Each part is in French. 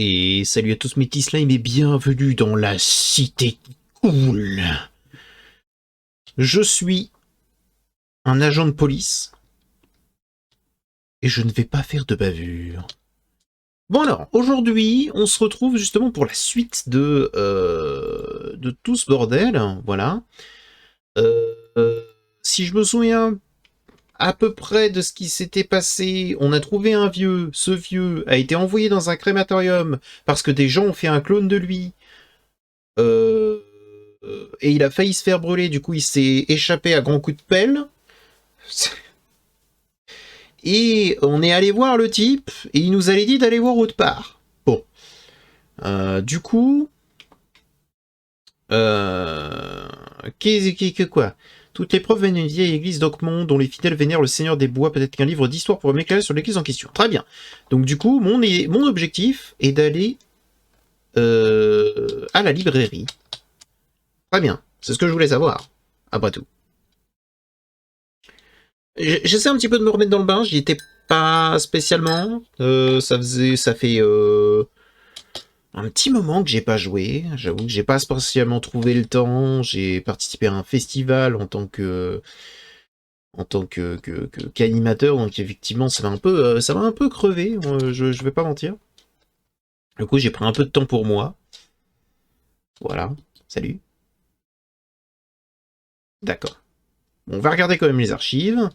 Et salut à tous mes petits slimes et bienvenue dans la cité cool. Je suis un agent de police et je ne vais pas faire de bavure. Bon alors, aujourd'hui, on se retrouve justement pour la suite de tout ce bordel, voilà. Si je me souviens à peu près de ce qui s'était passé, on a trouvé un vieux, ce vieux a été envoyé dans un crématorium parce que des gens ont fait un clone de lui. Et il a failli se faire brûler, du coup il s'est échappé à grands coups de pelle. Et on est allé voir le type, et il nous avait dit d'aller voir autre part. Bon. Du coup... Quoi? Toutes les preuves viennent d'une vieille église d'Ockmont dont les fidèles vénèrent le Seigneur des Bois. Peut-être qu'un livre d'histoire pourrait m'éclairer sur l'église en question. Très bien. Donc du coup, mon objectif est d'aller à la librairie. Très bien. C'est ce que je voulais savoir, après tout. J'essaie un petit peu de me remettre dans le bain, j'y étais pas spécialement. Ça fait un petit moment que j'ai pas joué. J'avoue que j'ai pas spécialement trouvé le temps. J'ai participé à un festival en tant que qu'animateur, donc effectivement ça m'a un peu crevé. Je vais pas mentir. Du coup, j'ai pris un peu de temps pour moi. Voilà. Salut. D'accord. Bon, on va regarder quand même les archives.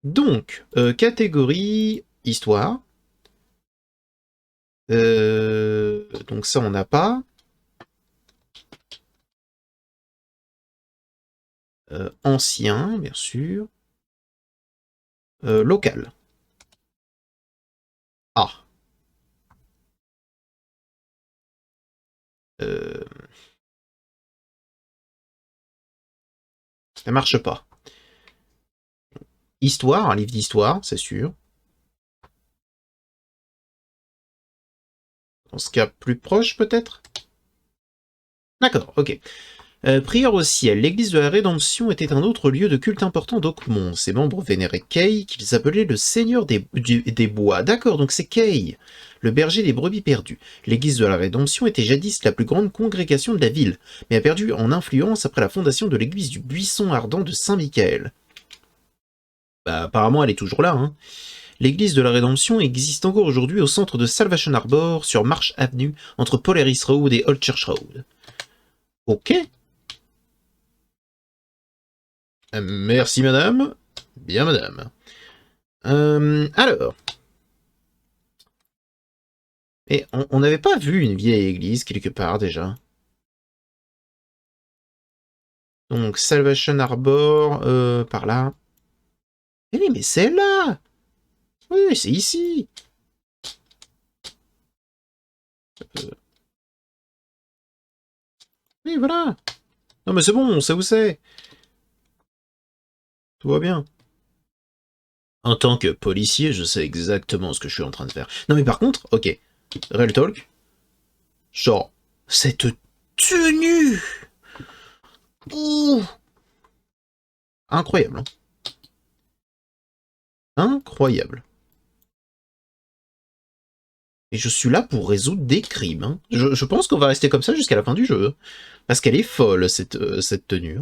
Donc, catégorie histoire. Donc ça, on n'a pas. Ancien, bien sûr. Local. Ah. Euh, ça marche pas. Histoire, un livre d'histoire, c'est sûr. Dans ce cas plus proche, peut-être. D'accord, ok. Prière au ciel. L'église de la Rédemption était un autre lieu de culte important d'Ockmont. Ses membres vénéraient Kay, qu'ils appelaient le Seigneur des Bois. D'accord, donc c'est Kay, le berger des brebis perdues. L'église de la Rédemption était jadis la plus grande congrégation de la ville, mais a perdu en influence après la fondation de l'église du Buisson Ardent de Saint-Michael. Bah, apparemment, elle est toujours là, hein. L'église de la Rédemption existe encore aujourd'hui au centre de Salvation Arbour, sur Marsh Avenue, entre Polaris Road et Old Church Road. Ok. Merci madame. Bien madame. Alors. Et on n'avait pas vu une vieille église quelque part déjà. Donc Salvation Arbour, par là. Eh oui, mais c'est là. Oui, c'est ici. Oui, voilà. Non mais c'est bon, on sait où c'est. Tout va bien. En tant que policier, je sais exactement ce que je suis en train de faire. Non mais par contre, ok. Real talk. Genre, cette tenue. Ouh. Incroyable. Hein. Incroyable. Et je suis là pour résoudre des crimes. Hein. Je pense qu'on va rester comme ça jusqu'à la fin du jeu. Parce qu'elle est folle, cette tenue.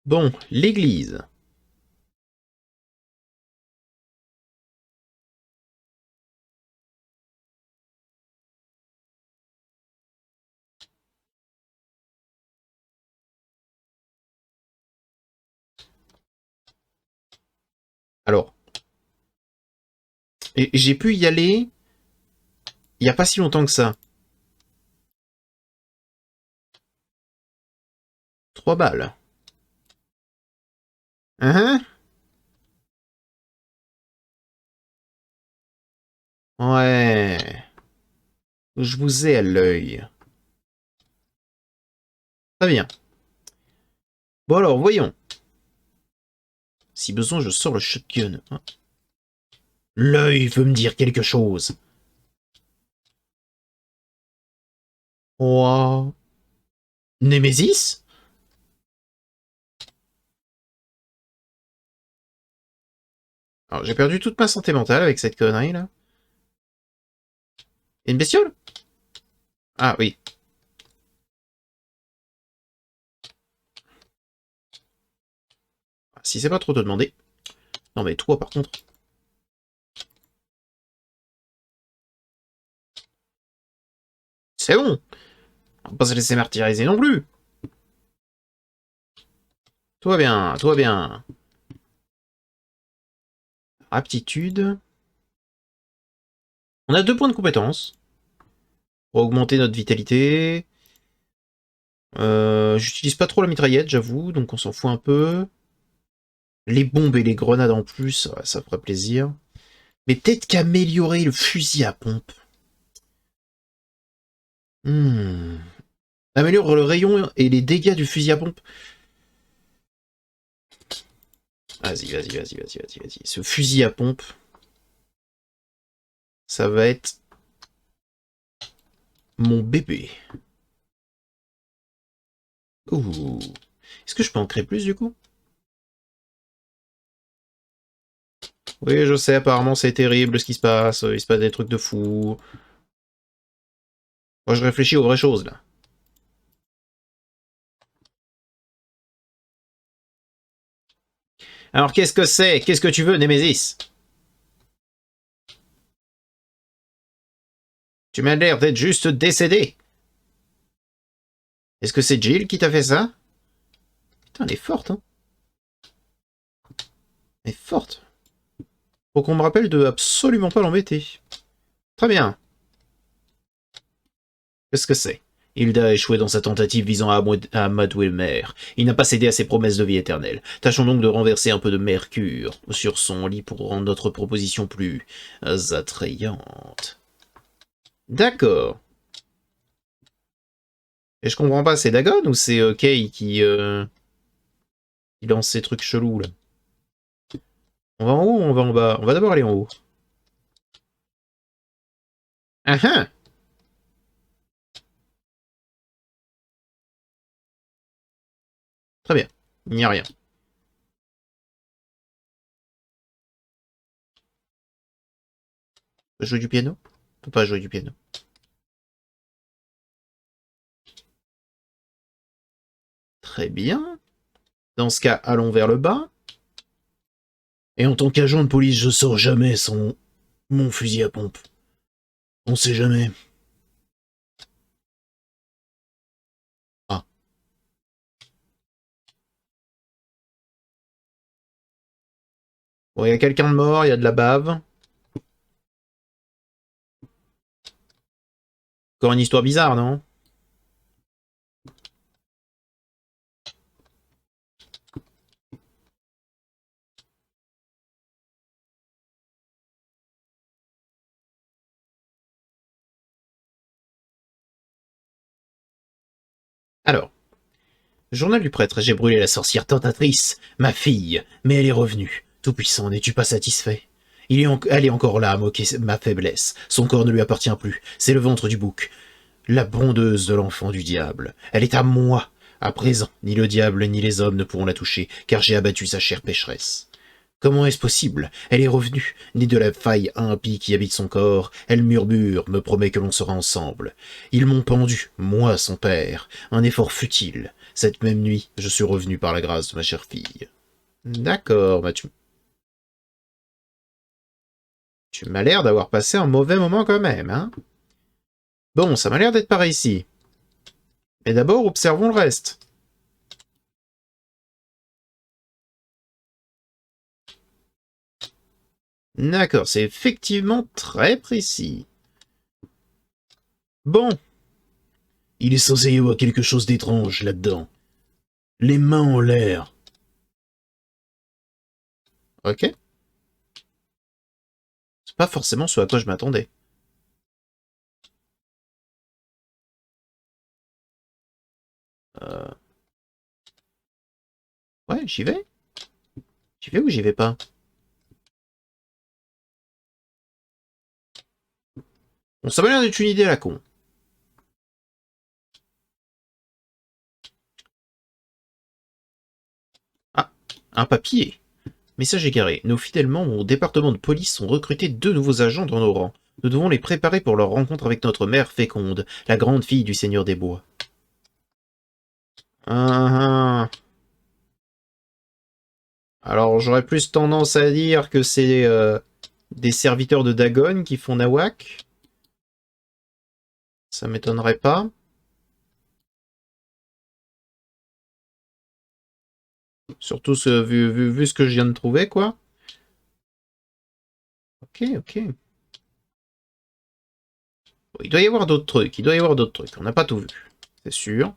Bon, l'église. Alors, j'ai pu y aller il n'y a pas si longtemps que ça. 3 balles. Hein? Ouais. Je vous ai à l'œil. Très bien. Bon alors, voyons. Si besoin, je sors le shotgun. Hein. L'œil veut me dire quelque chose. Oh. Némésis? Alors, j'ai perdu toute ma santé mentale avec cette connerie, là. Et une bestiole? Ah, oui. Si c'est pas trop te demander. Non, mais toi, par contre. C'est bon. On va pas se laisser martyriser non plus. Tout va bien, tout va bien. Aptitude. On a 2 points de compétence. Pour augmenter notre vitalité. J'utilise pas trop la mitraillette, j'avoue, donc on s'en fout un peu. Les bombes et les grenades en plus, ouais, ça ferait plaisir. Mais peut-être qu'améliorer le fusil à pompe. Hmm. Améliore le rayon et les dégâts du fusil à pompe. Vas-y. Ce fusil à pompe, ça va être mon bébé. Ouh. Est-ce que je peux en créer plus du coup? Oui, je sais, apparemment c'est terrible ce qui se passe. Il se passe des trucs de fou. Moi je réfléchis aux vraies choses là. Alors qu'est-ce que c'est? Qu'est-ce que tu veux, Nemesis? Tu m'as l'air d'être juste décédé. Est-ce que c'est Jill qui t'a fait ça? Putain, elle est forte, hein. Elle est forte. Faut qu'on me rappelle de absolument pas l'embêter. Très bien. Qu'est-ce que c'est? Hilda a échoué dans sa tentative visant à Matt Wilmer. Il n'a pas cédé à ses promesses de vie éternelle. Tâchons donc de renverser un peu de mercure sur son lit pour rendre notre proposition plus attrayante. D'accord. Et je comprends pas, c'est Dagon ou c'est Kay qui lance ces trucs chelous là? On va en haut ou on va en bas? On va d'abord aller en haut. Ah ah! Très bien. Il n'y a rien. On peut jouer du piano? On peut pas jouer du piano. Très bien. Dans ce cas, allons vers le bas. Et en tant qu'agent de police, je sors jamais sans mon fusil à pompe. On sait jamais. Ah. Bon, il y a quelqu'un de mort, il y a de la bave. Encore une histoire bizarre, non? Alors. Journal du prêtre, j'ai brûlé la sorcière tentatrice, ma fille, mais elle est revenue. Tout-puissant, n'es-tu pas satisfait? Elle est encore là à moquer ma faiblesse. Son corps ne lui appartient plus. C'est le ventre du bouc. La brondeuse de l'enfant du diable. Elle est à moi. À présent, ni le diable ni les hommes ne pourront la toucher, car j'ai abattu sa chère pécheresse. Comment est-ce possible? Elle est revenue, née de la faille impie qui habite son corps. Elle murmure, me promet que l'on sera ensemble. Ils m'ont pendu, moi son père. Un effort futile. Cette même nuit, je suis revenu par la grâce de ma chère fille. D'accord, bah tu m'as l'air d'avoir passé un mauvais moment quand même, hein? Bon, ça m'a l'air d'être par ici. Mais d'abord, observons le reste. D'accord, c'est effectivement très précis. Bon. Il est censé y avoir quelque chose d'étrange là-dedans. Les mains en l'air. Ok. C'est pas forcément ce à quoi je m'attendais. Euh... Ouais, j'y vais. J'y vais ou j'y vais pas? Bon, ça m'a l'air d'être une idée à la con. Un papier. Message égaré. Nos fidèles membres au département de police ont recruté 2 nouveaux agents dans nos rangs. Nous devons les préparer pour leur rencontre avec notre mère féconde, la grande fille du Seigneur des Bois. Ah, ah. Alors j'aurais plus tendance à dire que c'est des serviteurs de Dagon qui font Nawak. Ça m'étonnerait pas. Surtout vu ce que je viens de trouver, quoi. Ok, ok. Bon, il doit y avoir d'autres trucs, il doit y avoir d'autres trucs. On n'a pas tout vu, c'est sûr.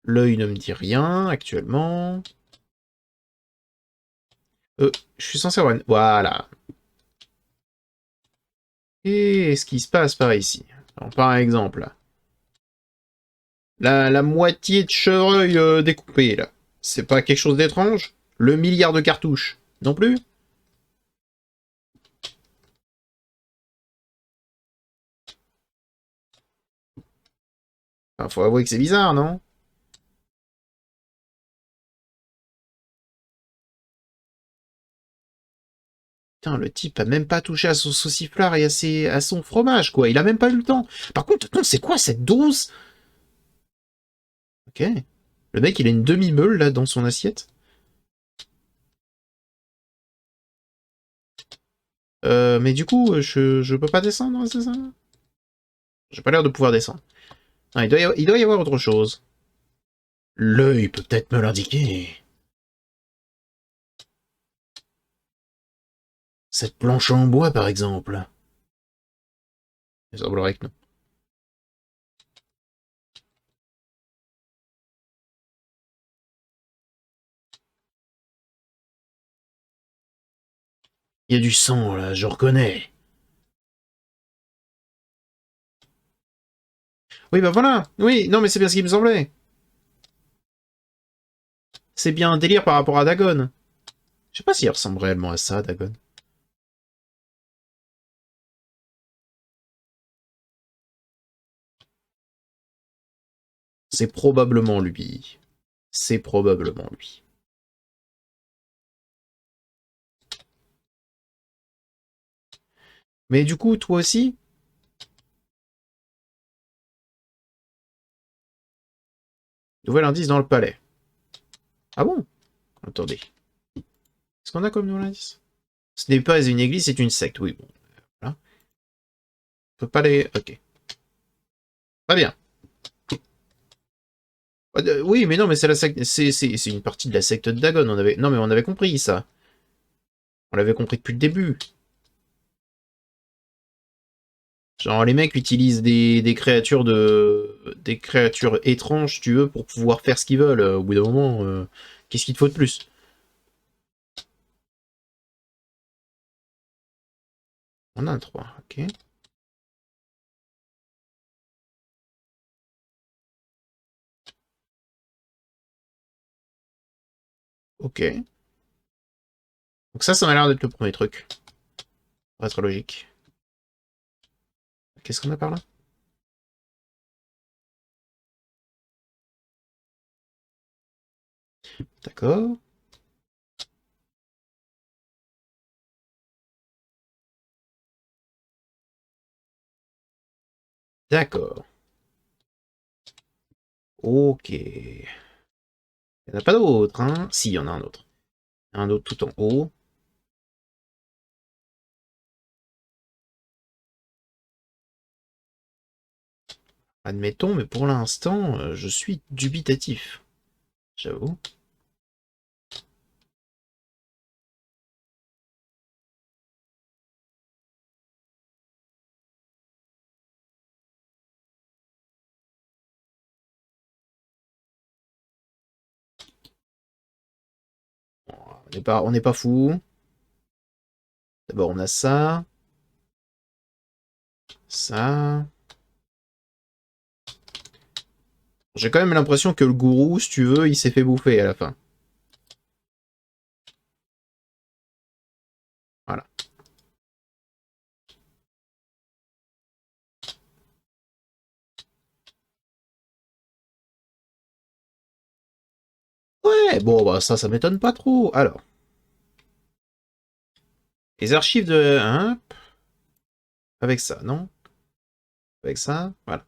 L'œil ne me dit rien actuellement. Je suis censé avoir une... Voilà. Qu'est-ce qui se passe par ici? Alors, par exemple, la moitié de chevreuil découpé, là. C'est pas quelque chose d'étrange? Le milliard de cartouches? Non plus? Enfin, faut avouer que c'est bizarre, non? Putain, le type a même pas touché à son sauciflard et à son fromage, quoi. Il a même pas eu le temps. Par contre, attends, c'est quoi cette dose? Ok. Le mec, il a une demi-meule, là, dans son assiette. Mais du coup, je peux pas descendre, c'est ça? J'ai pas l'air de pouvoir descendre. Ah, il doit y avoir autre chose. L'œil peut peut-être me l'indiquer. Cette planche en bois, par exemple. Il semblerait que non. Il y a du sang, là, je reconnais. Oui, bah voilà. Oui, non, mais c'est bien ce qui me semblait. C'est bien un délire par rapport à Dagon. Je sais pas s'il ressemble réellement à ça, Dagon. C'est probablement lui. C'est probablement lui. Mais du coup, toi aussi? Nouvel indice dans le palais. Ah bon? Attendez. Qu'est-ce qu'on a comme nouvel indice? Ce n'est pas une église, c'est une secte. Oui, bon. Voilà. On peut pas les... Ok. Très bien. Oui, mais non, mais c'est la secte... C'est une partie de la secte de Dagon. On avait... Non, mais on avait compris, ça. On l'avait compris depuis le début. Genre, les mecs utilisent des créatures des créatures étranges, tu veux, pour pouvoir faire ce qu'ils veulent. Au bout d'un moment, qu'est-ce qu'il te faut de plus? On a un 3, ok. Ok. Donc ça m'a l'air d'être le premier truc. Pour être logique. Qu'est-ce qu'on a par là? D'accord. D'accord. Ok. Il n'y en a pas d'autre, hein? Si, il y en a un autre. Un autre tout en haut. Admettons, mais pour l'instant, je suis dubitatif. J'avoue. On n'est pas fou. D'abord, on a ça. Ça. J'ai quand même l'impression que le gourou, si tu veux, il s'est fait bouffer à la fin. Voilà. Ouais, bon, bah ça m'étonne pas trop. Alors, les archives de... Hein, avec ça, non? Avec ça, voilà.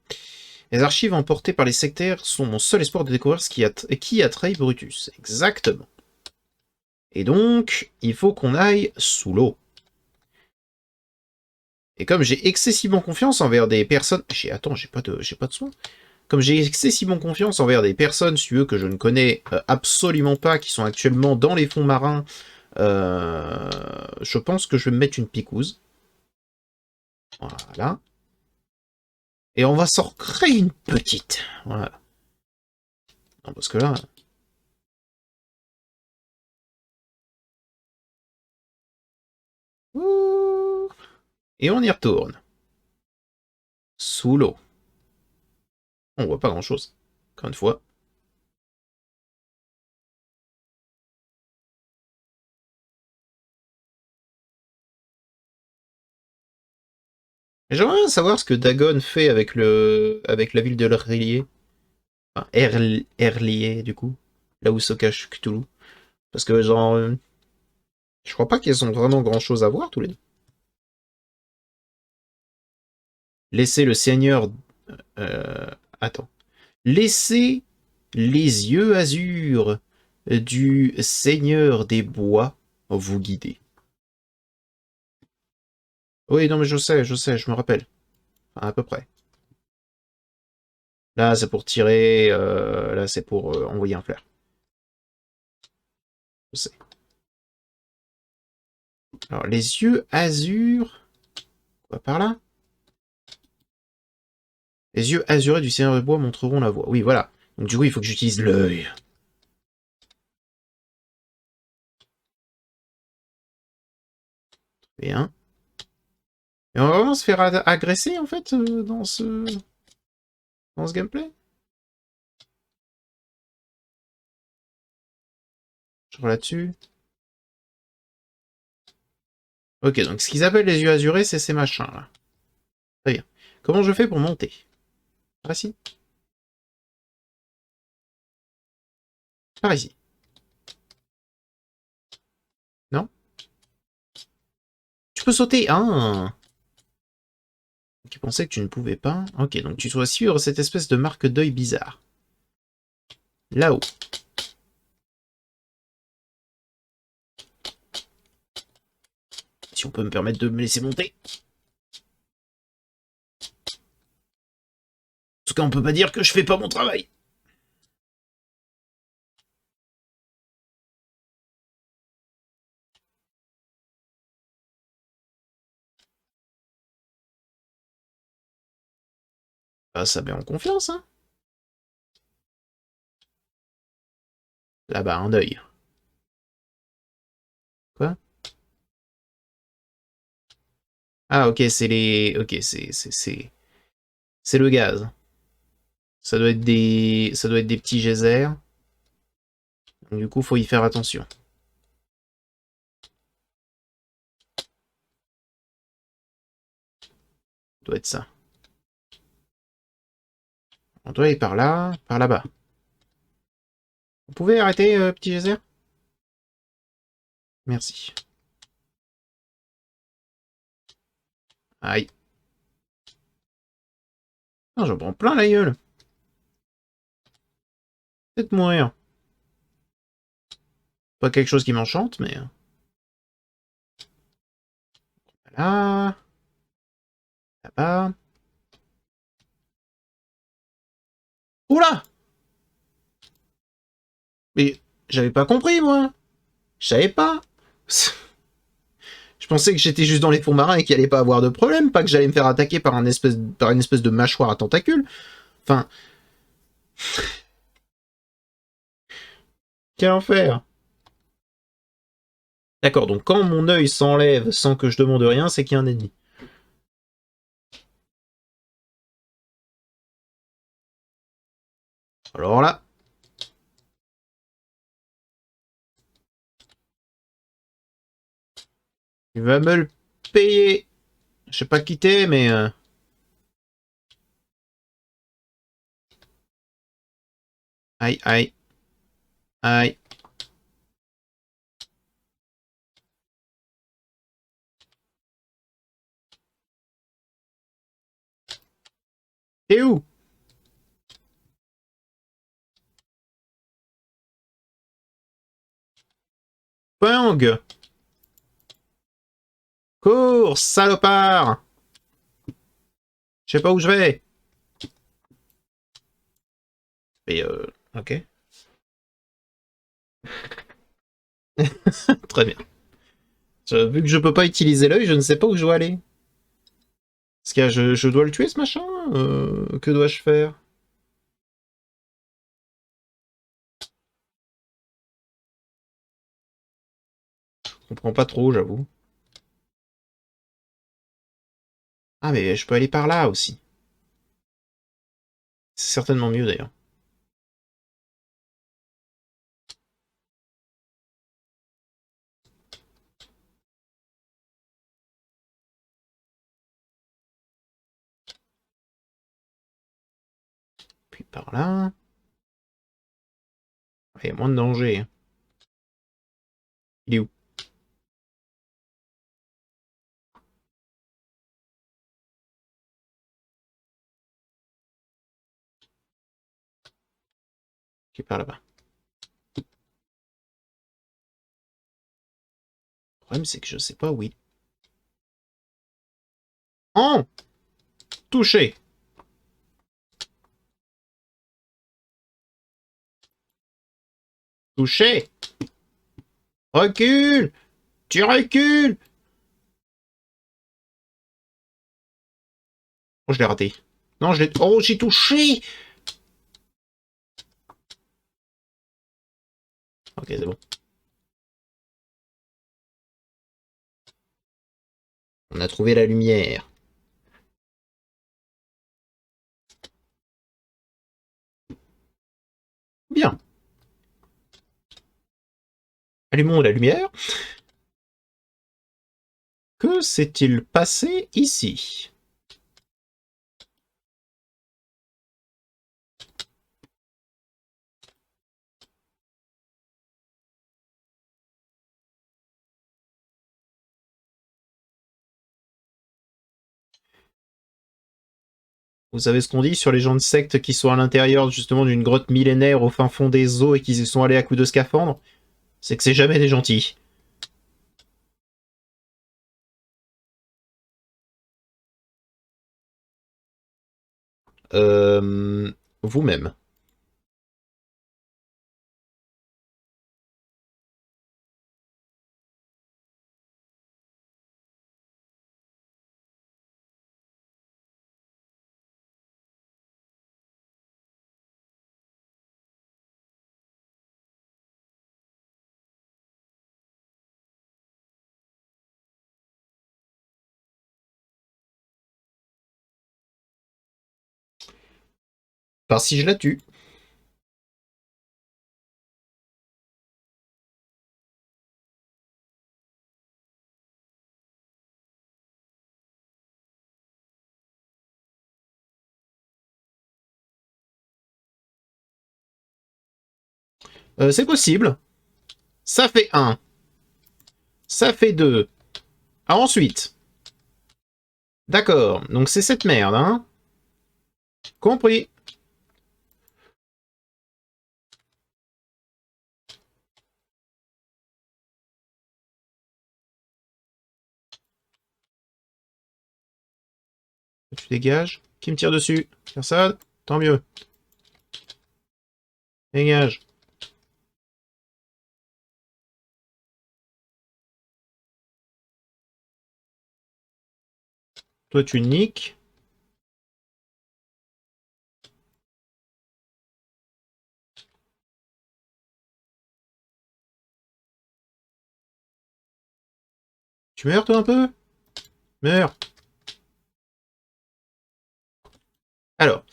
Les archives emportées par les sectaires sont mon seul espoir de découvrir qui a trahi Brutus. Exactement. Et donc, il faut qu'on aille sous l'eau. Et comme j'ai excessivement confiance envers des personnes... Attends, j'ai pas de soin. Comme j'ai excessivement confiance envers des personnes, si tu veux, que je ne connais absolument pas, qui sont actuellement dans les fonds marins, je pense que je vais me mettre une picouse. Voilà. Et on va s'en recréer une petite. Voilà. Non, parce que là... Ouh. Et on y retourne. Sous l'eau. On voit pas grand-chose. Encore une fois. J'aimerais bien savoir ce que Dagon fait avec avec la ville de l'Erlier. Enfin, Erlier, du coup. Là où se cache Cthulhu. Parce que, genre, je crois pas qu'ils ont vraiment grand-chose à voir, tous les deux. Laissez le seigneur... Attends. Laissez les yeux azur du seigneur des bois vous guider. Oui, non, mais je me rappelle. Enfin, à peu près. Là, c'est pour tirer... là, c'est pour envoyer un flair. Je sais. Alors, les yeux azur... Quoi, par là? Les yeux azurés du seigneur des bois montreront la voie. Oui, voilà. Donc, du coup, il faut que j'utilise l'œil. Bien. Et on va vraiment se faire agresser, en fait, dans ce gameplay? Genre là-dessus. Ok, donc ce qu'ils appellent les yeux azurés, c'est ces machins, là. Très bien. Comment je fais pour monter? Par ici? Par ici. Non? Tu peux sauter. Ah! Qui pensait que tu ne pouvais pas. Ok, donc tu dois suivre cette espèce de marque d'œil bizarre. Là-haut. Si on peut me permettre de me laisser monter. En tout cas, on peut pas dire que je fais pas mon travail. Ah, ça met en confiance, hein. Là-bas, un œil. Quoi? Ah, ok, c'est les... Ok, c'est le gaz. Ça doit être des petits geysers. Donc, du coup, faut y faire attention. Ça doit être ça. On doit aller par là, par là-bas. Vous pouvez arrêter, petit geyser? Merci. Aïe. Ah, j'en prends plein la gueule. Peut-être mourir. Pas quelque chose qui m'enchante, mais... Là... Là-bas... Oula! Mais j'avais pas compris, moi. Je savais pas. Je pensais que j'étais juste dans les fonds marins et qu'il allait pas avoir de problème, pas que j'allais me faire attaquer par une espèce de mâchoire à tentacules. Enfin... Quel enfer! D'accord, donc quand mon œil s'enlève sans que je demande rien, c'est qu'il y a un ennemi. Alors là... Il va me le payer. Je sais pas quitter, mais... Aïe, aïe, aïe. T'es où? Pang! Cours, salopard! Je sais pas où je vais. Mais ok. Très bien. Vu que je peux pas utiliser l'œil, je ne sais pas où je dois aller. Est-ce que je dois le tuer, ce machin? Que dois-je faire? Je comprends pas trop, j'avoue. Ah, mais je peux aller par là aussi. C'est certainement mieux, d'ailleurs. Puis par là... Il y a moins de danger. Il est où? Il est par là-bas. Le problème, c'est que je sais pas où il... Oh! Touché! Touché! Recule! Tu recules! Oh, je l'ai raté. Non, je l'ai... Oh, j'ai touché! Ok, c'est bon. On a trouvé la lumière. Bien. Allumons la lumière. Que s'est-il passé ici? Vous savez ce qu'on dit sur les gens de secte qui sont à l'intérieur justement d'une grotte millénaire au fin fond des eaux et qui y sont allés à coups de scaphandre? C'est que c'est jamais des gentils. Euh... Vous-même. Par si je la tue. C'est possible. Ça fait un. Ça fait deux. Ah, ensuite. D'accord. Donc c'est cette merde, hein? Compris. Tu dégages. Qui me tire dessus? Personne? Tant mieux. Dégage. Toi, tu niques. Tu meurs, toi, un peu? Meurs. Alors,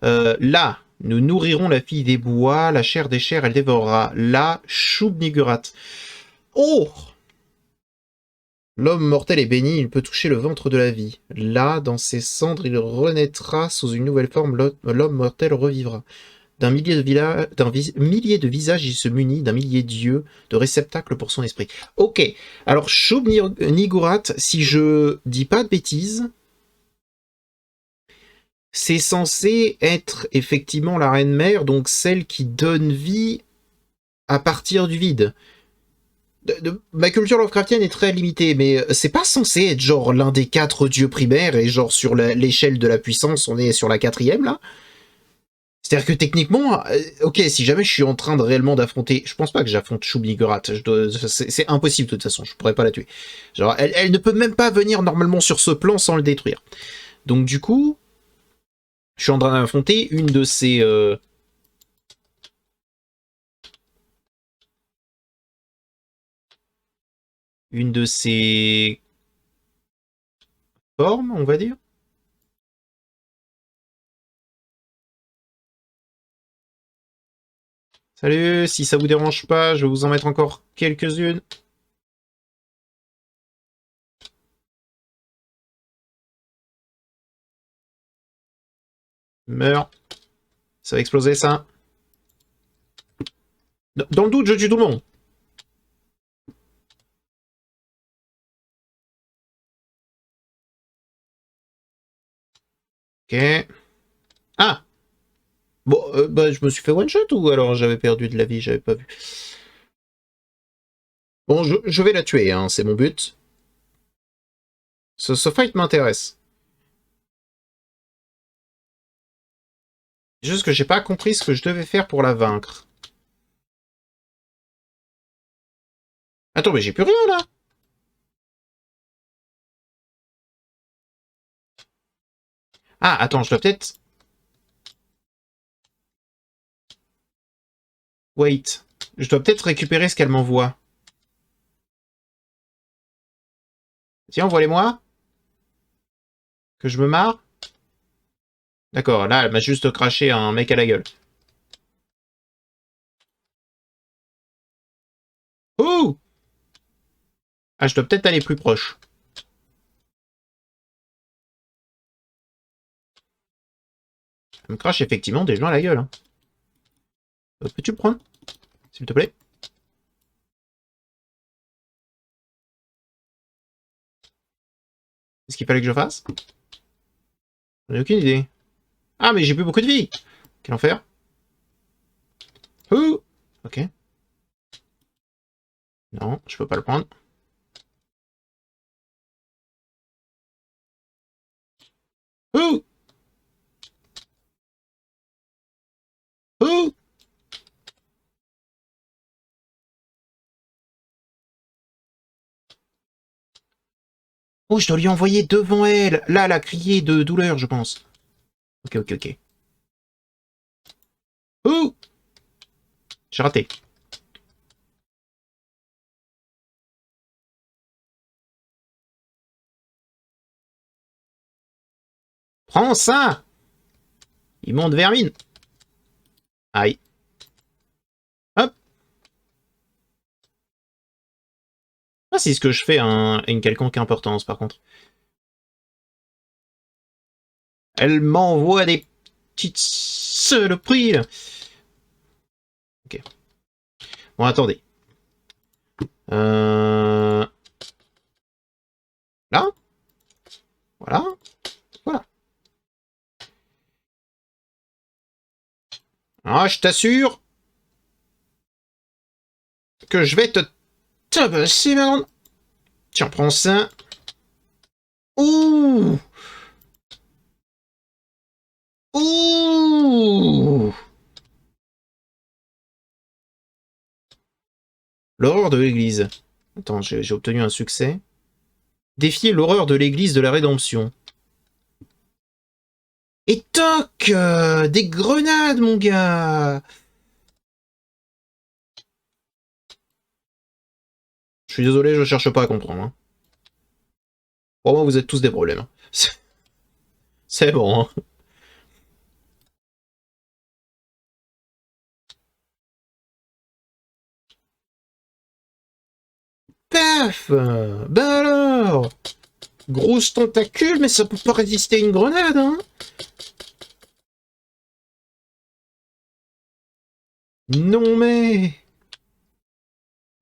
là, nous nourrirons la fille des bois, la chair des chairs, elle dévorera. Là, Shub-Nigurat. Oh! L'homme mortel est béni, il peut toucher le ventre de la vie. Là, dans ses cendres, il renaîtra sous une nouvelle forme, l'homme mortel revivra. D'un millier millier de visages, il se munit, d'un millier d'yeux, de réceptacles pour son esprit. Ok, alors Shub-Nigurat, si je dis pas de bêtises, c'est censé être effectivement la reine-mère, donc celle qui donne vie à partir du vide. Ma culture Lovecraftienne est très limitée, mais c'est pas censé être genre l'un des 4 dieux primaires, et genre sur l'échelle de la puissance, on est sur la 4e là. C'est-à-dire que techniquement, ok, si jamais je suis en train de réellement d'affronter, je pense pas que j'affronte Shub-Niggurath, c'est impossible de toute façon, je pourrais pas la tuer. Genre, elle ne peut même pas venir normalement sur ce plan sans le détruire. Donc du coup, je suis en train d'affronter une de ces... une de ces formes, on va dire. Salut, si ça vous dérange pas, je vais vous en mettre encore quelques-unes. Meurs. Ça va exploser ça. Dans le doute, je tue tout le monde. Ok. Ah, bon, bah, je me suis fait one shot ou alors j'avais perdu de la vie, j'avais pas vu. Bon, je vais la tuer, hein, c'est mon but. Ce fight m'intéresse. Juste que j'ai pas compris ce que je devais faire pour la vaincre. Attends, mais j'ai plus rien là. Ah, attends, je dois peut-être... Wait. Je dois peut-être récupérer ce qu'elle m'envoie. Tiens, envoie-les-moi. Que je me marre. D'accord, là, elle m'a juste craché un mec à la gueule. Oh! Ah, je dois peut-être aller plus proche. Elle me crache effectivement des gens à la gueule. Hein. Peux-tu le prendre? S'il te plaît? Qu'est-ce qu'il fallait que je fasse? J'en ai aucune idée. Ah, mais j'ai plus beaucoup de vie! Quel enfer. Ouh! Ok. Non, je peux pas le prendre. Ouh! Ouh! Oh, je dois lui envoyer devant elle. Là, elle a crié de douleur, je pense. Ok, ok, ok. Ouh! J'ai raté. Prends ça! Il monte vermine. Aïe. Hop. Ah, c'est ce que je fais une quelconque importance, par contre. Elle m'envoie des petites saloperies, là. Ok. Bon, attendez. Là? Voilà. Voilà. Ah, je t'assure que je vais te tabasser, maintenant. Tiens, prends ça. Ouh! Ouh! L'horreur de l'église. Attends, j'ai obtenu un succès. Défier l'horreur de l'église de la rédemption. Et toc! Des grenades, mon gars! Je suis désolé, je cherche pas à comprendre. Hein. Pour moi, vous êtes tous des problèmes. Hein. C'est bon. Hein. Paf! Ben alors! Grosse tentacule, mais ça peut pas résister à une grenade, hein? Non mais...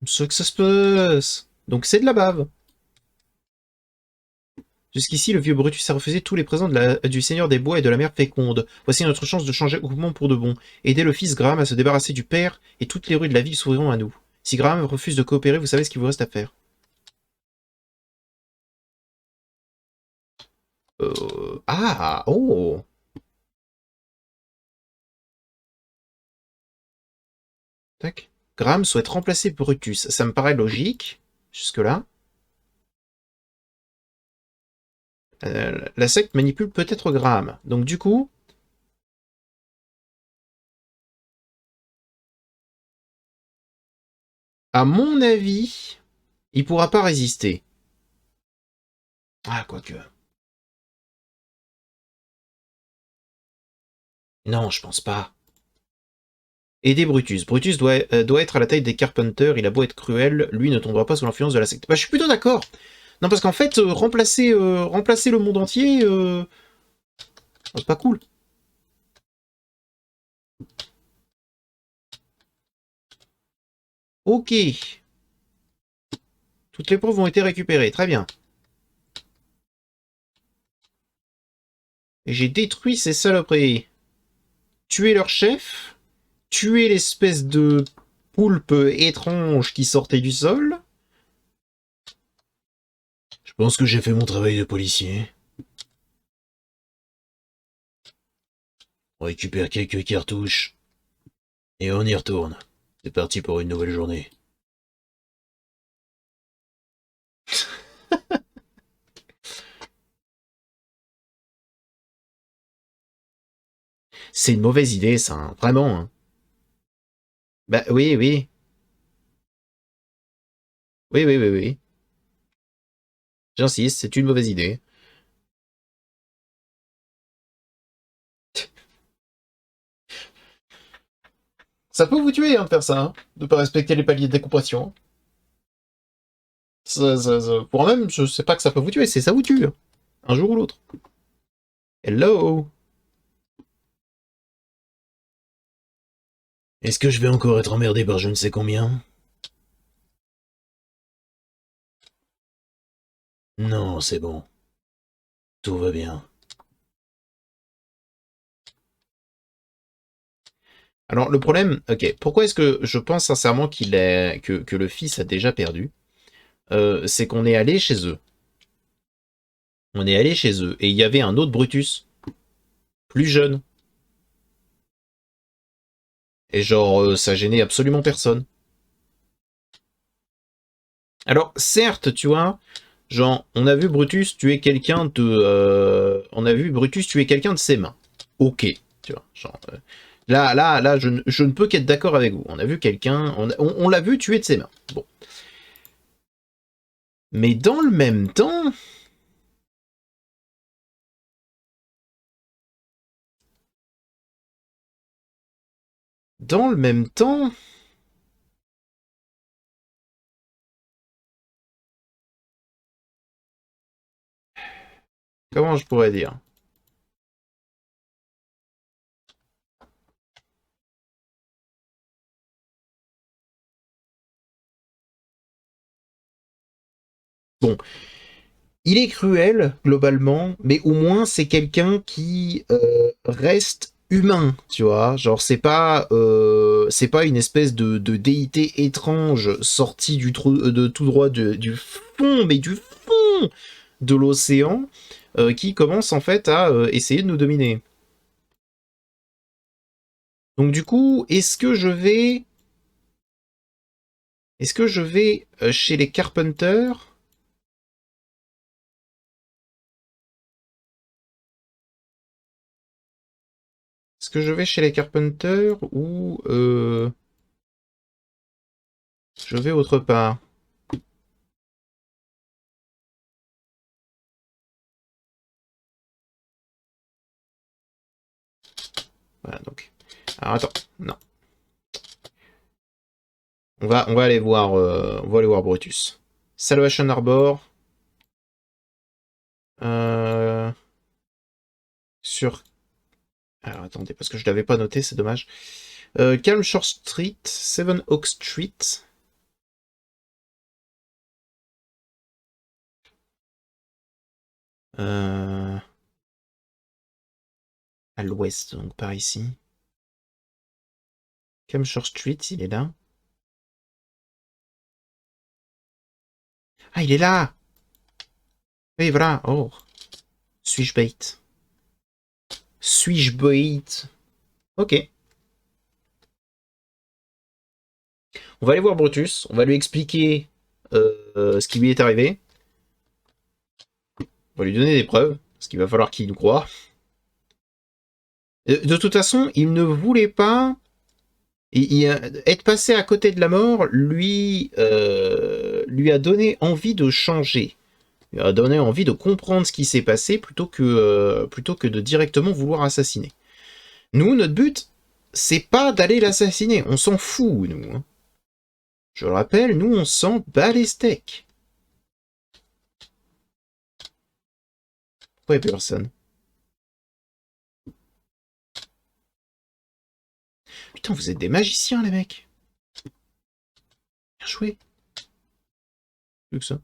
Ce que ça se passe. Donc c'est de la bave. Jusqu'ici, le vieux Brutus a refusé tous les présents du Seigneur des Bois et de la Mère Féconde. Voici notre chance de changer Ougmont pour de bon. Aider le fils Graham à se débarrasser du père, et toutes les rues de la ville s'ouvriront à nous. Si Graham refuse de coopérer, vous savez ce qu'il vous reste à faire. Ah, oh. Tac. Graham souhaite remplacer Brutus. Ça me paraît logique, jusque-là. La secte manipule peut-être Graham. Donc du coup... À mon avis, il pourra pas résister. Ah, quoique. Non, je pense pas. Aider Brutus. Brutus doit être à la taille des Carpenters, il a beau être cruel, lui ne tombera pas sous l'influence de la secte. Bah, je suis plutôt d'accord. Non, parce qu'en fait, remplacer le monde entier, c'est pas cool. Ok. Toutes les preuves ont été récupérées, très bien. Et j'ai détruit ces saloperies. Tuer leur chef, tuer l'espèce de poulpe étrange qui sortait du sol. Je pense que j'ai fait mon travail de policier. On récupère quelques cartouches. Et on y retourne. C'est parti pour une nouvelle journée. C'est une mauvaise idée, ça, hein. Vraiment. Hein. Bah oui, oui. Oui, oui, oui, oui. J'insiste, c'est une mauvaise idée. Ça peut vous tuer, hein, de faire ça, hein, de pas respecter les paliers de décompression. Pour même, je sais pas que ça peut vous tuer, c'est ça vous tue. Hein. Un jour ou l'autre. Hello. Est-ce que je vais encore être emmerdé par je ne sais combien? Non, c'est bon. Tout va bien. Alors le problème, ok, pourquoi est-ce que je pense sincèrement que le fils a déjà perdu? C'est qu'on est allé chez eux. On est allé chez eux et il y avait un autre Brutus, plus jeune. Et genre, ça gênait absolument personne. Alors, certes, tu vois, genre, on a vu Brutus tuer quelqu'un de... on a vu Brutus tuer quelqu'un de ses mains. Ok, tu vois, genre... là, je ne peux qu'être d'accord avec vous. On a vu quelqu'un... On l'a vu tuer de ses mains. Bon. Mais dans le même temps... Dans le même temps... Comment je pourrais dire? Bon, il est cruel, globalement, mais au moins c'est quelqu'un qui reste humain, tu vois. Genre, c'est pas une espèce de déité étrange sortie de tout droit du fond, mais du fond de l'océan, qui commence en fait à essayer de nous dominer. Donc du coup, est-ce que je vais chez les Carpenters? Est-ce que je vais chez les Carpenters ou je vais autre part? Voilà, donc. Alors attends, non. On va aller voir, on va aller voir Brutus. Salvation Arbor. Euh, sur. Alors attendez, parce que je l'avais pas noté, c'est dommage. Calm Shore Street, Seven Oak Street. À l'ouest, donc par ici. Camshore Street, il est là. Ah, il est là! Oui, voilà. Oh. Suis-je bait? Suis-je bait? Ok. On va aller voir Brutus. On va lui expliquer ce qui lui est arrivé. On va lui donner des preuves. Parce qu'il va falloir qu'il nous croie. De toute façon, il ne voulait pas... être passé à côté de la mort lui a donné envie de changer. Lui a donné envie de comprendre ce qui s'est passé plutôt que de directement vouloir assassiner. Nous, notre but, c'est pas d'aller l'assassiner. On s'en fout, nous. Hein. Je le rappelle, nous, on s'en bat les steaks. Pourquoi il y a personne? Putain, vous êtes des magiciens, les mecs. Bien joué. Plus que ça.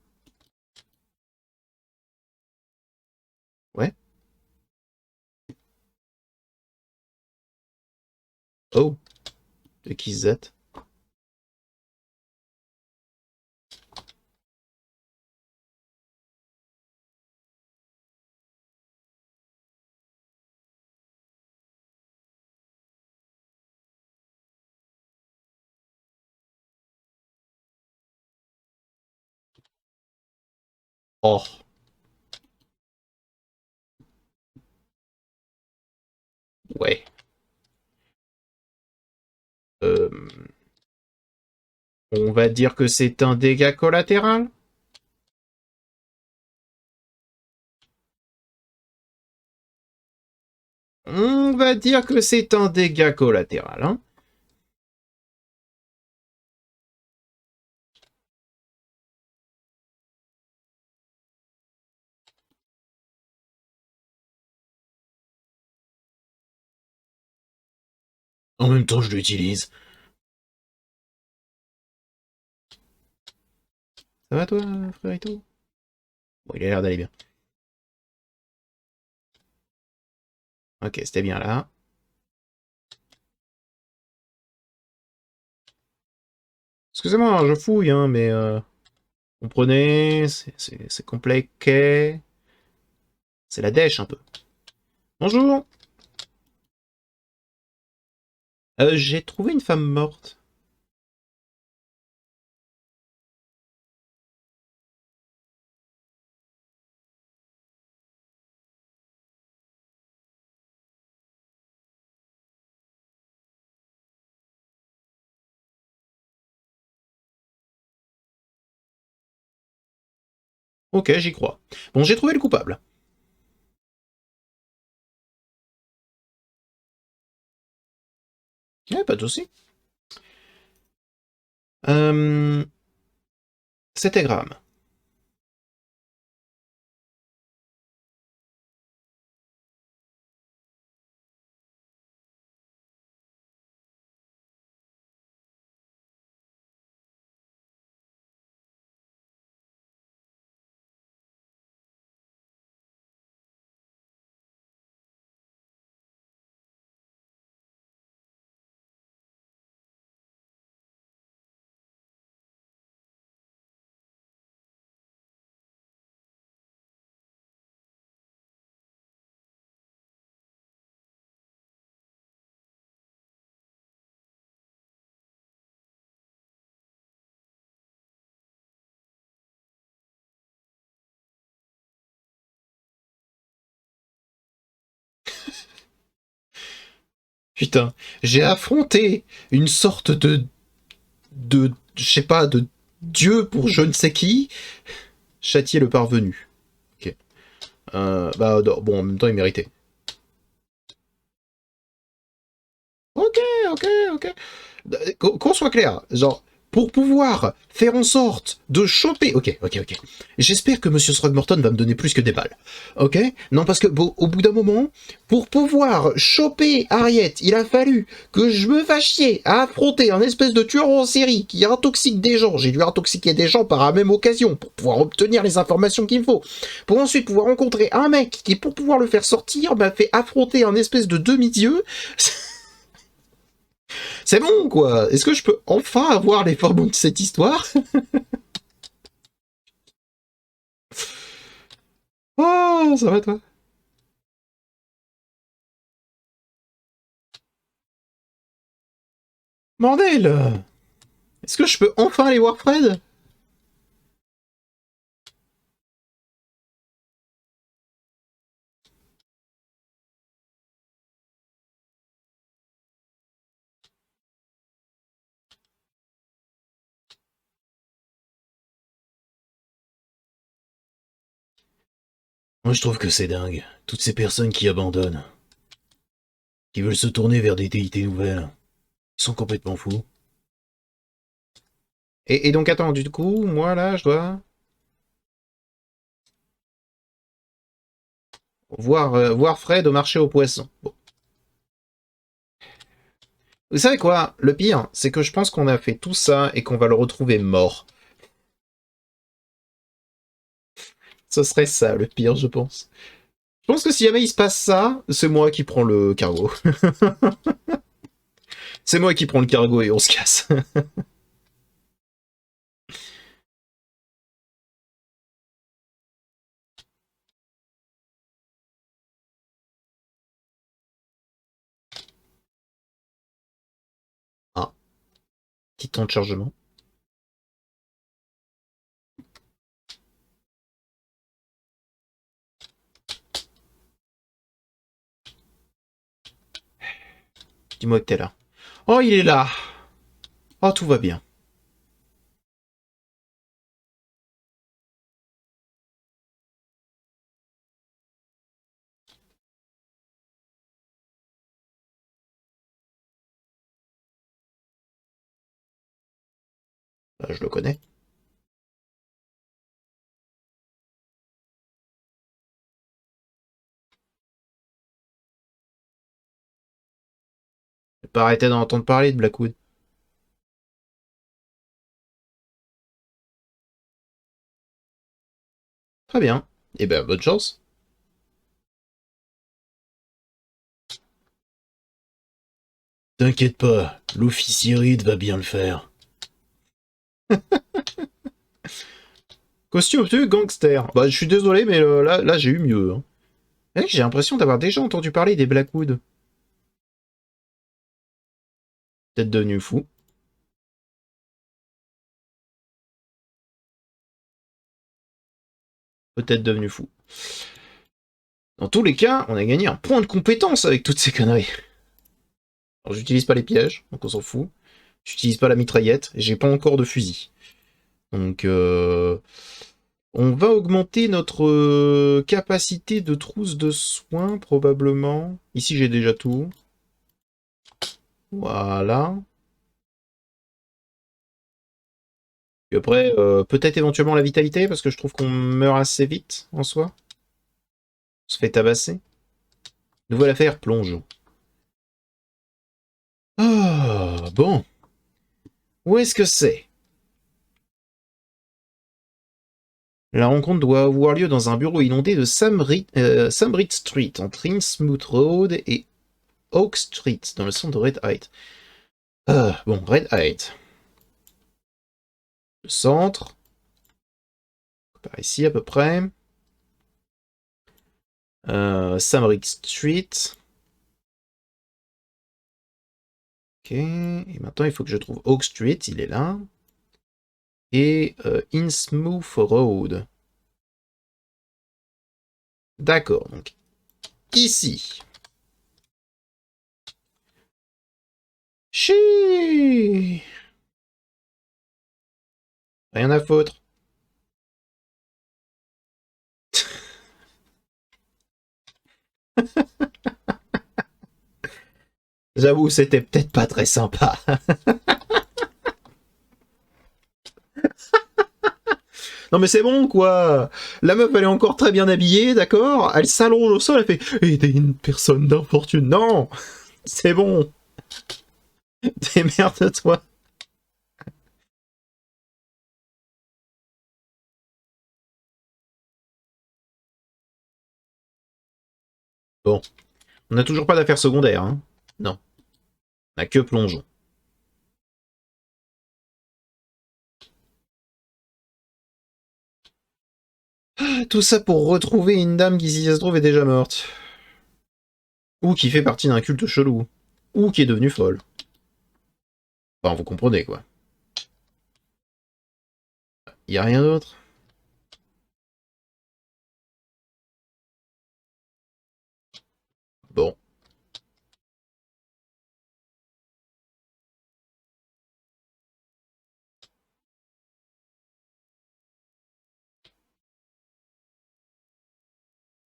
Ouais. Oh. De qui is that? Oh. Ouais. Euh, on va dire que c'est un dégât collatéral? On va dire que c'est un dégât collatéral, hein. En même temps, je l'utilise. Ça va toi, frérito? Bon, il a l'air d'aller bien. Ok, c'était bien là. Excusez-moi, hein, je fouille, hein, mais comprenez, c'est compliqué. C'est la dèche un peu. Bonjour. J'ai trouvé une femme morte. Ok, j'y crois. Bon, j'ai trouvé le coupable. Ouais, pas de soucis. Euh, C'était Graham. Putain, j'ai affronté une sorte je sais pas, de dieu pour je ne sais qui. Châtier le parvenu. Ok. Bah, bon, en même temps, il méritait. Ok, ok, ok. Qu'on soit clair, genre, pour pouvoir faire en sorte de choper... Ok. J'espère que Monsieur Throgmorton va me donner plus que des balles. Ok? Non, parce que bon, au bout d'un moment, pour pouvoir choper Harriet, il a fallu que je me fasse chier à affronter un espèce de tueur en série qui intoxique des gens. J'ai dû intoxiquer des gens par la même occasion pour pouvoir obtenir les informations qu'il me faut. Pour ensuite pouvoir rencontrer un mec qui, pour pouvoir le faire sortir, m'a fait affronter un espèce de demi-dieu. C'est bon, quoi. Est-ce que je peux enfin avoir les formes de cette histoire? Oh, ça va, toi? Bordel! Est-ce que je peux enfin aller voir Fred? Moi, je trouve que c'est dingue. Toutes ces personnes qui abandonnent, qui veulent se tourner vers des déités nouvelles, ils sont complètement fous. Et donc, attends, du coup, moi, là, je dois voir Fred au marché aux poissons. Bon. Vous savez quoi? Le pire, c'est que je pense qu'on a fait tout ça et qu'on va le retrouver mort. Ce serait ça, le pire, je pense. Je pense que si jamais il se passe ça, c'est moi qui prends le cargo. C'est moi qui prends le cargo et on se casse. Ah, petit temps de chargement. Dis-moi que t'es là. Oh, il est là. Oh, tout va bien. Je le connais. J'ai pas arrêté d'en entendre parler de Blackwood. Très bien. Eh ben, bonne chance. T'inquiète pas, l'officier Reed va bien le faire. Costume obtenu gangster. Bah, je suis désolé, mais là j'ai eu mieux. Hein. J'ai l'impression d'avoir déjà entendu parler des Blackwood. Peut-être devenu fou. Peut-être devenu fou. Dans tous les cas, on a gagné un point de compétence avec toutes ces conneries. Alors, j'utilise pas les pièges, donc on s'en fout. J'utilise pas la mitraillette, et j'ai pas encore de fusil. Donc, on va augmenter notre capacité de trousse de soins, probablement. Ici, j'ai déjà tout. Voilà. Et après, peut-être éventuellement la vitalité, parce que je trouve qu'on meurt assez vite, en soi. On se fait tabasser. Nouvelle affaire, plongeons. Ah, bon. Où est-ce que c'est? La rencontre doit avoir lieu dans un bureau inondé de Sambrit Street, entre Innsmouth Road et Oak Street, dans le centre de Red Height. Bon, Red Height. Le centre. Par ici, à peu près. Sambrit Street. Ok, et maintenant il faut que je trouve Oak Street, il est là. Et Innsmouth Road. D'accord, donc ici. Chi. Rien à foutre. J'avoue, c'était peut-être pas très sympa. Non mais c'est bon quoi. La meuf elle est encore très bien habillée, d'accord. Elle s'allonge au sol, elle fait aider une personne d'infortune. Non, c'est bon. Démerde-toi. Bon, on n'a toujours pas d'affaires secondaires, hein. Non, on n'a que plongeon. Tout ça pour retrouver une dame qui, si ça se trouve, est déjà morte. Ou qui fait partie d'un culte chelou. Ou qui est devenue folle. Enfin, vous comprenez, quoi. Y a rien d'autre? Bon.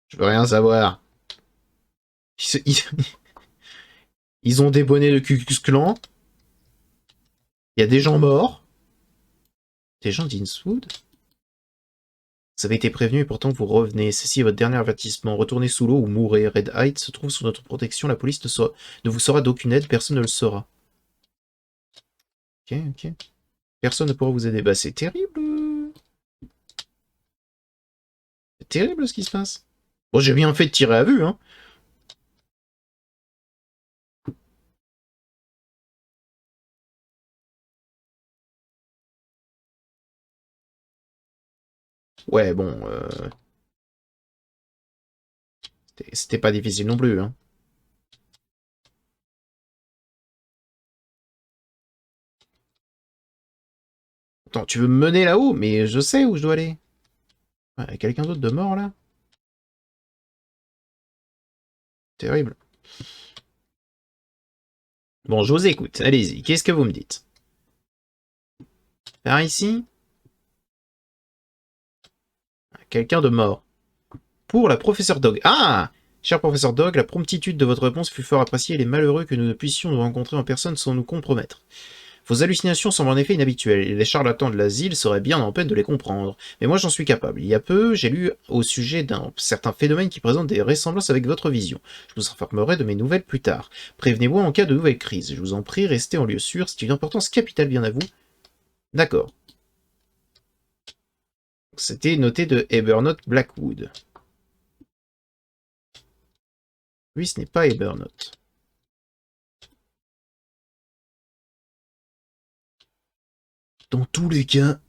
Je veux rien savoir. Ils ont des bonnets de Ku Klux Klan. Il y a des gens morts. Des gens d'Innswood. Vous avez été prévenu et pourtant vous revenez. Ceci est votre dernier avertissement. Retournez sous l'eau ou mourrez. Red Heights se trouve sous notre protection. La police ne vous saura d'aucune aide. Personne ne le saura. Ok, ok. Personne ne pourra vous aider. Bah c'est terrible. C'est terrible ce qui se passe. Bon, j'ai bien fait de tirer à vue, hein. Ouais, bon, c'était pas difficile non plus, hein. Attends, tu veux me mener là-haut? Mais je sais où je dois aller. Ouais, y a quelqu'un d'autre de mort, là? Terrible. Bon, je vous écoute. Allez-y, qu'est-ce que vous me dites? Par ici? Quelqu'un de mort. Pour la professeure Dog. Ah! Cher professeur Dog, la promptitude de votre réponse fut fort appréciée. Il est malheureux que nous ne puissions nous rencontrer en personne sans nous compromettre. Vos hallucinations semblent en effet inhabituelles, et les charlatans de l'asile seraient bien en peine de les comprendre. Mais moi j'en suis capable. Il y a peu, j'ai lu au sujet d'un certain phénomène qui présente des ressemblances avec votre vision. Je vous informerai de mes nouvelles plus tard. Prévenez-moi en cas de nouvelle crise. Je vous en prie, restez en lieu sûr, c'est une importance capitale bien à vous. D'accord. C'était noté de Ebernote Blackwood. Lui, ce n'est pas Ebernote. Dans tous les cas,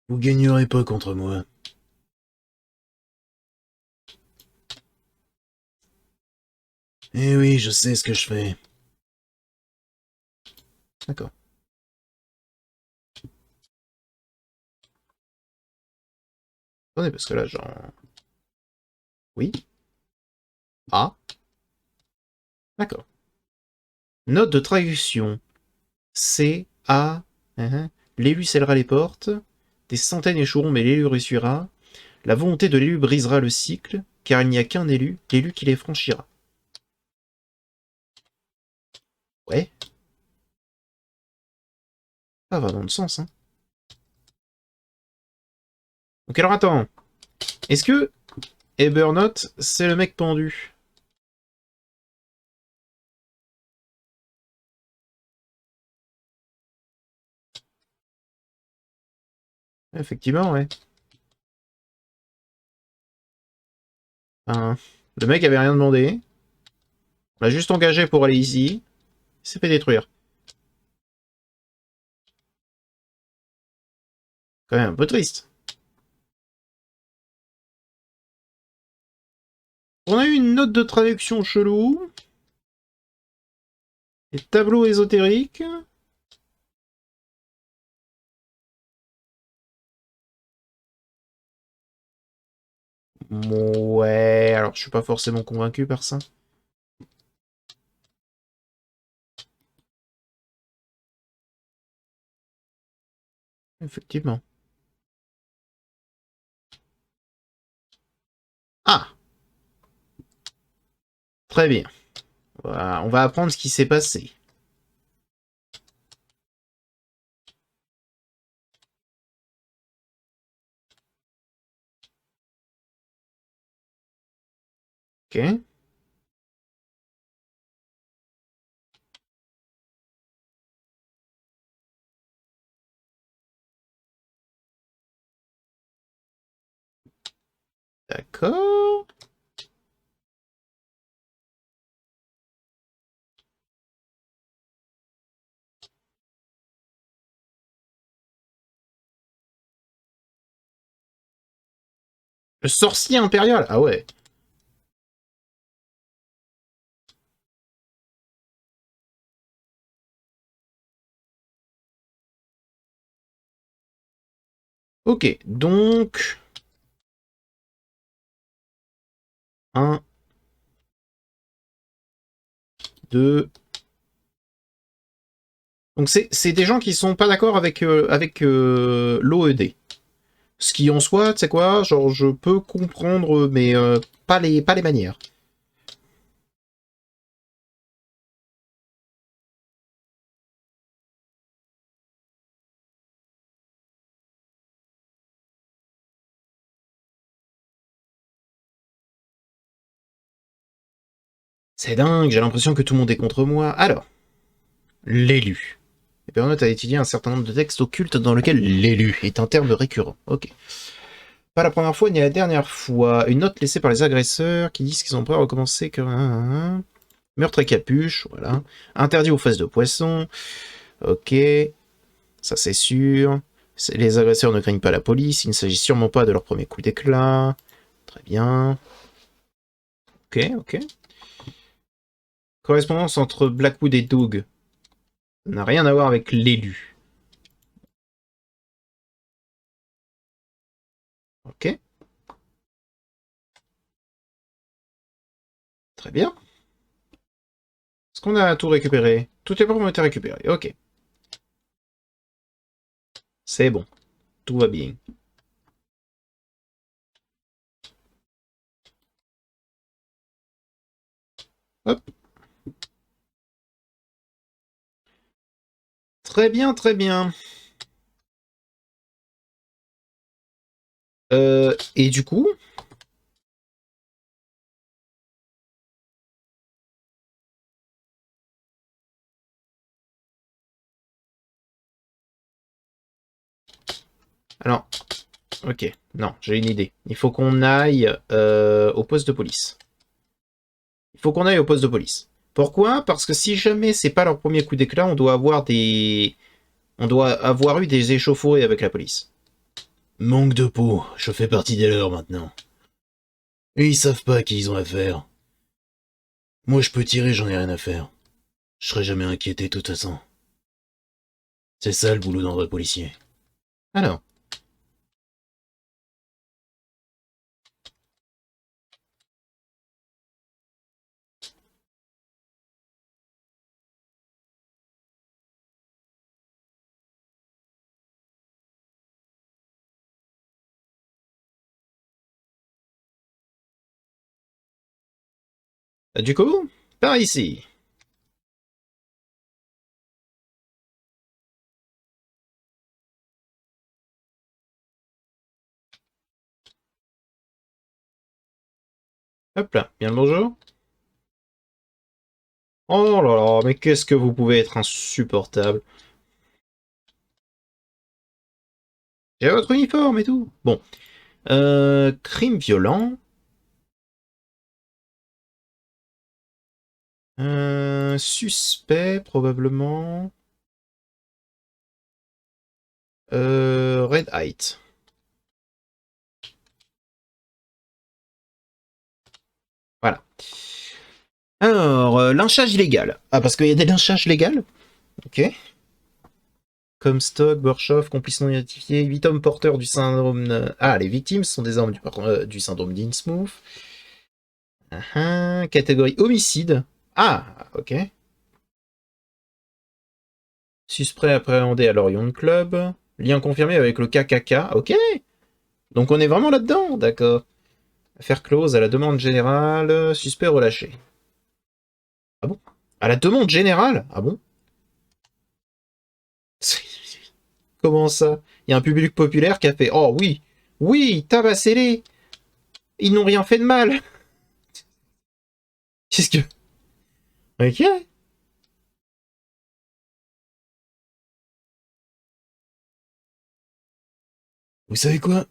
vous gagnerez pas contre moi. Eh oui, je sais ce que je fais. D'accord. Attendez, parce que là, genre... Oui. Ah. D'accord. Note de traduction. C, A, l'élu scellera les portes, des centaines échoueront mais l'élu réussira, la volonté de l'élu brisera le cycle, car il n'y a qu'un élu, l'élu qui les franchira. Ouais, ça va dans le sens, hein. Donc alors attends, est-ce que Ebernote, c'est le mec pendu? Effectivement, ouais. Enfin, le mec avait rien demandé, on l'a juste engagé pour aller ici, il s'est fait détruire. Quand même un peu triste. On a eu une note de traduction chelou, des tableaux ésotériques. Ouais, alors je suis pas forcément convaincu par ça. Effectivement. Ah, très bien. Voilà, on va apprendre ce qui s'est passé. Ok. D'accord. Le sorcier impérial. Ah ouais. Ok, donc... Un, deux... Donc c'est des gens qui sont pas d'accord avec, l'OED. Ce qui en soit, tu sais quoi, genre je peux comprendre, mais pas les manières. C'est dingue, j'ai l'impression que tout le monde est contre moi. Alors, l'élu. Evernote a étudié un certain nombre de textes occultes dans lesquels l'élu est un terme récurrent. Ok. Pas la première fois ni la dernière fois. Une note laissée par les agresseurs qui disent qu'ils sont prêts à recommencer que... Meurtre à capuche, voilà. Interdit aux fesses de poisson. Ok. Ça c'est sûr. Les agresseurs ne craignent pas la police. Il ne s'agit sûrement pas de leur premier coup d'éclat. Très bien. Ok, ok. Correspondance entre Blackwood et Doug. Ça n'a rien à voir avec l'élu. Ok. Très bien. Est-ce qu'on a tout récupéré? Tout est pour été récupéré. Ok. C'est bon. Tout va bien. Hop. Très bien, très bien. Et du coup... Alors, ok. Non, j'ai une idée. Il faut qu'on aille au poste de police. Il faut qu'on aille au poste de police. Pourquoi? Parce que si jamais c'est pas leur premier coup d'éclat, on doit avoir des... On doit avoir eu des échauffourées avec la police. Manque de peau, je fais partie des leurs maintenant. Et ils savent pas à qui ils ont affaire. Moi je peux tirer, j'en ai rien à faire. Je serai jamais inquiété de toute façon. C'est ça le boulot d'un vrai policier. Alors, du coup, par ici. Hop là, bien le bonjour. Oh là là, mais qu'est-ce que vous pouvez être insupportable. J'ai votre uniforme et tout. Bon, crime violent. Suspect, probablement. Red Height. Voilà. Alors, lynchage illégal. Ah, parce qu'il y a des lynchages légaux. Ok. Comstock, Borchoff, complice non identifié, 8 hommes porteurs du syndrome... Ah, les victimes sont des hommes du syndrome d'Innsmouth. Catégorie homicide. Ah, ok. Suspect appréhendé à l'Orion Club. Lien confirmé avec le KKK. Ok. Donc on est vraiment là-dedans, d'accord. Affaire close à la demande générale. Suspect relâché. Ah bon? À la demande générale? Ah bon? Comment ça? Il y a un public populaire qui a fait oh oui, oui, tabassez-les! Ils n'ont rien fait de mal! Qu'est-ce que... Ok. Vous savez quoi?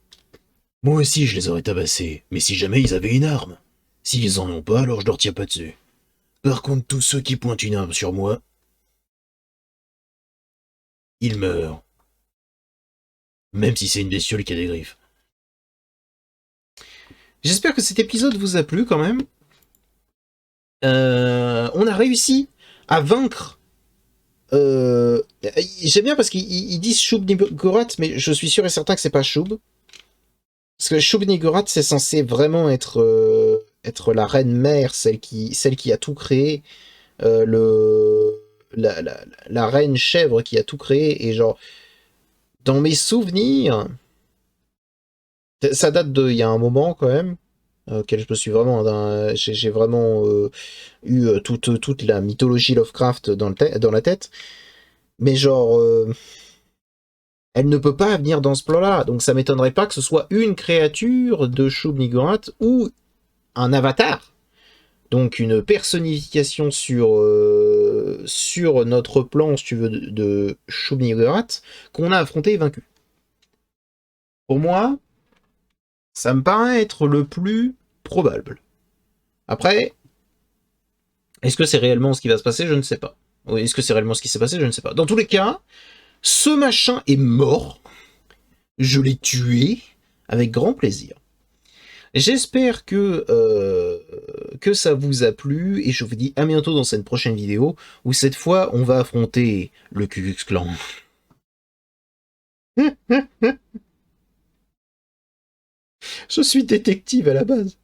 Moi aussi je les aurais tabassés, mais si jamais ils avaient une arme. S'ils en ont pas, alors je leur tiens pas dessus. Par contre, tous ceux qui pointent une arme sur moi, ils meurent. Même si c'est une bestiole qui a des griffes. J'espère que cet épisode vous a plu quand même. On a réussi à vaincre. J'aime bien parce qu'ils disent Shub-Niggurath, mais je suis sûr et certain que c'est pas Shub. Parce que Shub-Niggurath, c'est censé vraiment être la reine mère, celle qui a tout créé, la reine chèvre qui a tout créé. Et genre, dans mes souvenirs, ça date de il y a un moment quand même, auquel je me suis vraiment, j'ai vraiment eu toute la mythologie Lovecraft dans la tête. Mais genre, elle ne peut pas venir dans ce plan-là. Donc ça m'étonnerait pas que ce soit une créature de Shub-Niggurath ou un avatar. Donc une personnification sur notre plan, si tu veux, de Shub-Niggurath, qu'on a affronté et vaincu. Pour moi, ça me paraît être le plus probable. Après, est-ce que c'est réellement ce qui va se passer? Je ne sais pas. Ou est-ce que c'est réellement ce qui s'est passé? Je ne sais pas. Dans tous les cas, ce machin est mort. Je l'ai tué avec grand plaisir. J'espère que ça vous a plu et je vous dis à bientôt dans cette prochaine vidéo où cette fois on va affronter le Ku Klux Klan. Je suis détective à la base.